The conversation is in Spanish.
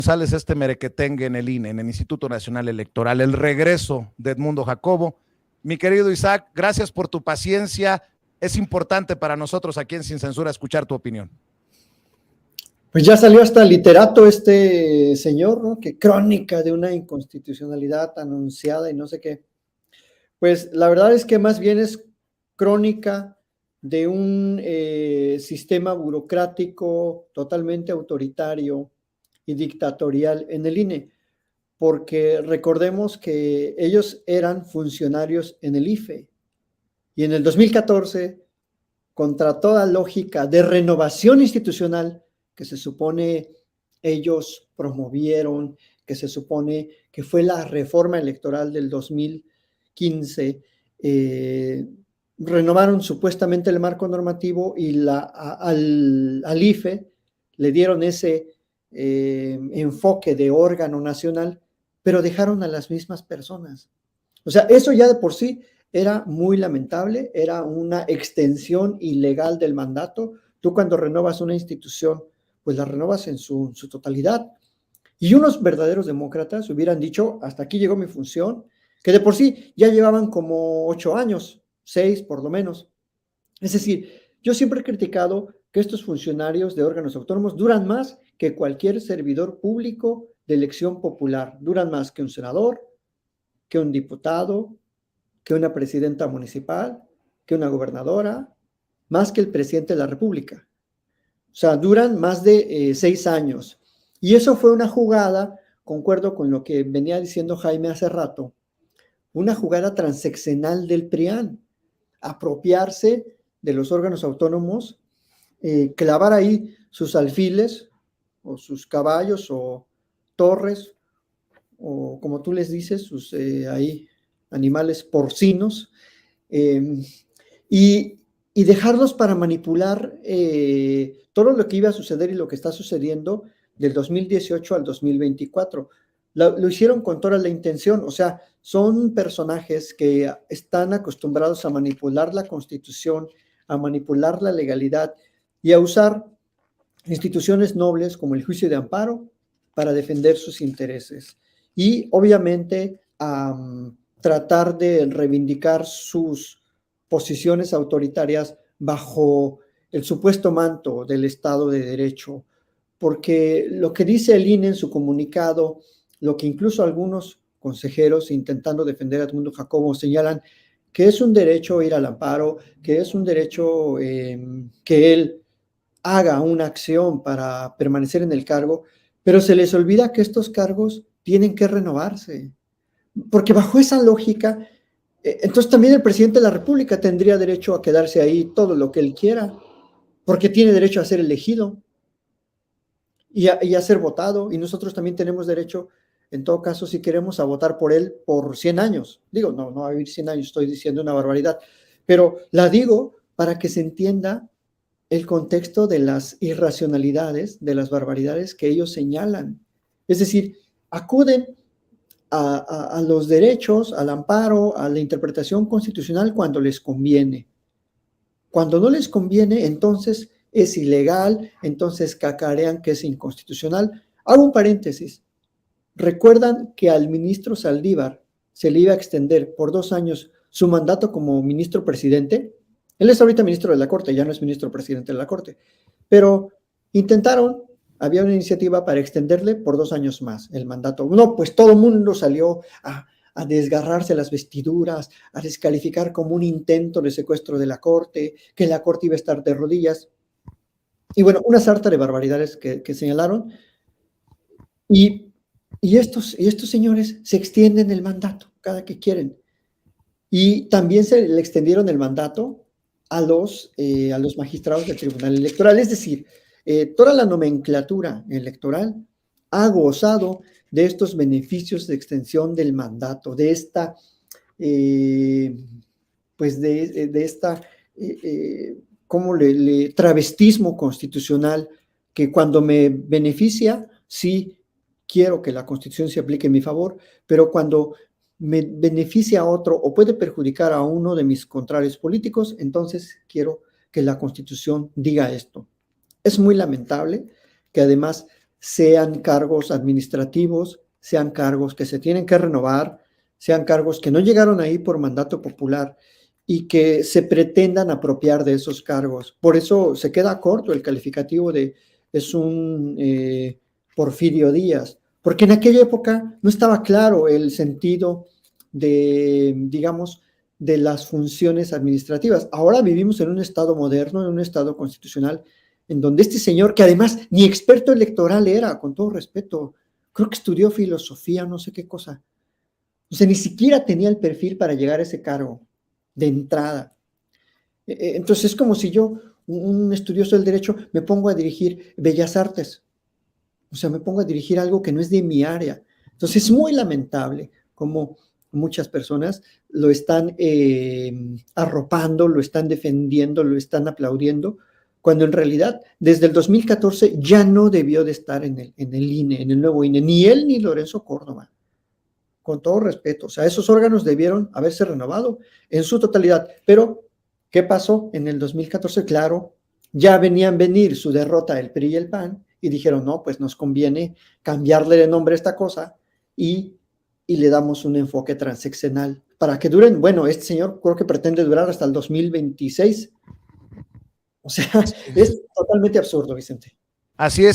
González, este merequetengue en el INE, en el Instituto Nacional Electoral, el regreso de Edmundo Jacobo. Mi querido Isaac, gracias por tu paciencia. Es importante para nosotros aquí en Sin Censura escuchar tu opinión. Pues ya salió hasta literato este señor, ¿no? Que crónica de una inconstitucionalidad anunciada y no sé qué. Pues la verdad es que más bien es crónica de un sistema burocrático totalmente autoritario y dictatorial en el INE, porque recordemos que ellos eran funcionarios en el IFE y en el 2014, contra toda lógica de renovación institucional que se supone ellos promovieron, que se supone que fue la reforma electoral del 2015, renovaron supuestamente el marco normativo y al IFE le dieron ese enfoque de órgano nacional, pero dejaron a las mismas personas. O sea, eso ya de por sí era muy lamentable, era una extensión ilegal del mandato. Tú cuando renovas una institución, pues la renovas en su totalidad. Y unos verdaderos demócratas hubieran dicho, hasta aquí llegó mi función, que de por sí ya llevaban como 8 años, 6 por lo menos. Es decir, yo siempre he criticado que estos funcionarios de órganos autónomos duran más que cualquier servidor público de elección popular. Duran más que un senador, que un diputado, que una presidenta municipal, que una gobernadora, más que el presidente de la República. O sea, duran más de 6 años. Y eso fue una jugada, concuerdo con lo que venía diciendo Jaime hace rato, una jugada transeccional del PRIAN, apropiarse de los órganos autónomos, clavar ahí sus alfiles o sus caballos o torres o como tú les dices, sus ahí animales porcinos, y dejarlos para manipular todo lo que iba a suceder y lo que está sucediendo del 2018 al 2024. Lo hicieron con toda la intención, o sea, son personajes que están acostumbrados a manipular la Constitución, a manipular la legalidad y a usar instituciones nobles como el juicio de amparo para defender sus intereses. Y obviamente tratar de reivindicar sus posiciones autoritarias bajo el supuesto manto del Estado de Derecho, porque lo que dice el INE en su comunicado, lo que incluso algunos consejeros intentando defender a Edmundo Jacobo señalan que es un derecho ir al amparo, que es un derecho que él haga una acción para permanecer en el cargo, pero se les olvida que estos cargos tienen que renovarse, porque bajo esa lógica, entonces también el presidente de la República tendría derecho a quedarse ahí todo lo que él quiera, porque tiene derecho a ser elegido y a ser votado, y nosotros también tenemos derecho, en todo caso, si queremos, a votar por él por 100 años. Digo, no va a vivir 100 años, estoy diciendo una barbaridad, pero la digo para que se entienda el contexto de las irracionalidades, de las barbaridades que ellos señalan. Es decir, acuden a los derechos, al amparo, a la interpretación constitucional cuando les conviene. Cuando no les conviene, entonces es ilegal, entonces cacarean que es inconstitucional. Hago un paréntesis. ¿Recuerdan que al ministro Saldívar se le iba a extender por 2 años su mandato como ministro presidente? Él es ahorita ministro de la Corte, ya no es ministro presidente de la Corte, pero intentaron, había una iniciativa para extenderle por 2 años más el mandato. No, pues todo el mundo salió a desgarrarse las vestiduras, a descalificar como un intento de secuestro de la Corte, que la Corte iba a estar de rodillas. Y bueno, una sarta de barbaridades que señalaron. Y estos señores se extienden el mandato cada que quieren. Y también se le extendieron el mandato a los magistrados del Tribunal Electoral. Es decir, toda la nomenclatura electoral ha gozado de estos beneficios de extensión del mandato, de esta, ¿cómo travestismo constitucional que cuando me beneficia, sí quiero que la Constitución se aplique en mi favor, pero cuando me beneficia a otro o puede perjudicar a uno de mis contrarios políticos, entonces quiero que la Constitución diga esto. Es muy lamentable que además sean cargos administrativos, sean cargos que se tienen que renovar, sean cargos que no llegaron ahí por mandato popular y que se pretendan apropiar de esos cargos. Por eso se queda corto el calificativo de es un Porfirio Díaz, porque en aquella época no estaba claro el sentido de, digamos, de las funciones administrativas. Ahora vivimos en un estado moderno, en un estado constitucional, en donde este señor, que además ni experto electoral era, con todo respeto, creo que estudió filosofía, no sé qué cosa, o sea, ni siquiera tenía el perfil para llegar a ese cargo de entrada. Entonces es como si yo, un estudioso del derecho, me pongo a dirigir Bellas Artes, o sea, me pongo a dirigir algo que no es de mi área. Entonces es muy lamentable como muchas personas lo están arropando, lo están defendiendo, lo están aplaudiendo, cuando en realidad desde el 2014 ya no debió de estar en el INE, en el nuevo INE, ni él ni Lorenzo Córdoba, con todo respeto. O sea, esos órganos debieron haberse renovado en su totalidad. Pero, ¿qué pasó en el 2014? Claro, ya venían venir su derrota el PRI y el PAN y dijeron, no, pues nos conviene cambiarle de nombre a esta cosa y le damos un enfoque transeccional para que duren, bueno, este señor creo que pretende durar hasta el 2026. O sea, es totalmente absurdo, Vicente. Así es.